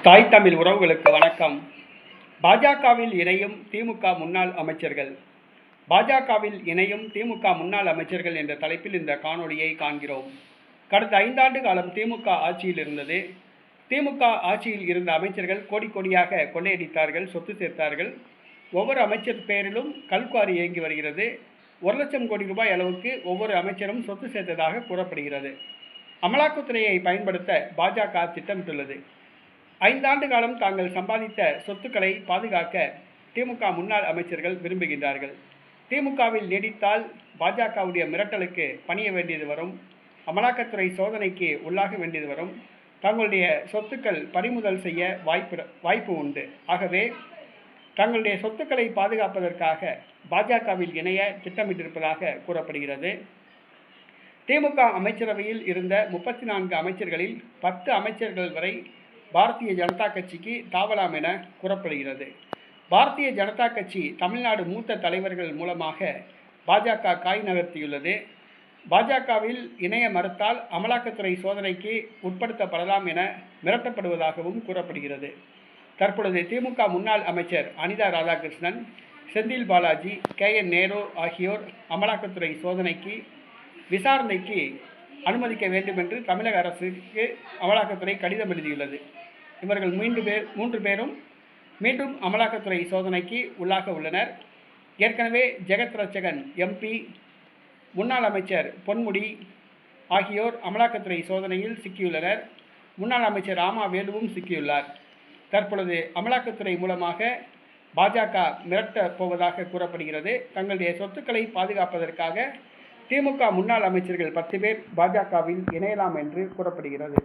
தாய் தமிழ் உறவுகளுக்கு வணக்கம். பாஜகவில் இணையும் திமுக முன்னாள் அமைச்சர்கள். பாஜகவில் இணையும் திமுக முன்னாள் அமைச்சர்கள் என்ற தலைப்பில் இந்த காணொளியை காண்கிறோம். கடந்த 5 ஆண்டு காலம் திமுக ஆட்சியில் இருந்தது. திமுக ஆட்சியில் இருந்த அமைச்சர்கள் கோடி கோடியாக கொள்ளையடித்தார்கள், சொத்து சேர்த்தார்கள். ஒவ்வொரு அமைச்சர் பெயரிலும் கல்குவாரி இயங்கி வருகிறது. 1 லட்சம் கோடி ரூபாய் அளவுக்கு ஒவ்வொரு அமைச்சரும் சொத்து சேர்த்ததாக கூறப்படுகிறது. அமலாக்கத்துறையை பயன்படுத்த பாஜக திட்டமிட்டுள்ளது. 5 ஆண்டு காலம் தாங்கள் சம்பாதித்த சொத்துக்களை பாதுகாக்க திமுக முன்னாள் அமைச்சர்கள் விரும்புகின்றார்கள். திமுகவில் நீடித்தால் பாஜகவுடைய மிரட்டலுக்கு பணிய வேண்டியது வரும், அமலாக்கத்துறை சோதனைக்கு உள்ளாக வேண்டியது வரும், தங்களுடைய சொத்துக்கள் பறிமுதல் செய்ய வாய்ப்பு உண்டு. ஆகவே தங்களுடைய சொத்துக்களை பாதுகாப்பதற்காக பாஜகவில் இணைய திட்டமிட்டிருப்பதாக கூறப்படுகிறது. திமுக அமைச்சரவையில் இருந்த 34 அமைச்சர்களில் 10 அமைச்சர்கள் வரை பாரதிய ஜனதா கட்சிக்கு தாவலாம் என கூறப்படுகிறது. பாரதிய ஜனதா கட்சி தமிழ்நாடு மூத்த தலைவர்கள் மூலமாக பாஜக காய் நகர்த்தியுள்ளது. பாஜகவில் இணைய மறுத்தால் அமலாக்கத்துறை சோதனைக்கு உட்படுத்தப்படலாம் என மிரட்டப்படுவதாகவும் கூறப்படுகிறது. தற்பொழுது திமுக முன்னாள் அமைச்சர் அனிதா ராதாகிருஷ்ணன், செந்தில் பாலாஜி, KN நேரு ஆகியோர் அமலாக்கத்துறை சோதனைக்கு விசாரணைக்கு அனுமதிக்க வேண்டும் என்று தமிழக அரசுக்கு அமலாக்கத்துறை கடிதம் எழுதியுள்ளது. இவர்கள் 3 பேரும் மீண்டும் அமலாக்கத்துறை சோதனைக்கு உள்ளாக உள்ளனர். ஏற்கனவே ஜெகத் ரட்சகன் MP, முன்னாள் அமைச்சர் பொன்முடி ஆகியோர் அமலாக்கத்துறை சோதனையில் சிக்கியுள்ளனர். முன்னாள் அமைச்சர் ராமா வேலுவும் சிக்கியுள்ளார். தற்பொழுது அமலாக்கத்துறை மூலமாக பாஜக மிரட்டப் போவதாக கூறப்படுகிறது. தங்களுடைய சொத்துக்களை பாதுகாப்பதற்காக திமுக முன்னாள் அமைச்சர்கள் 10 பேர் பாஜகவில் இணையலாம் என்று கூறப்படுகிறது.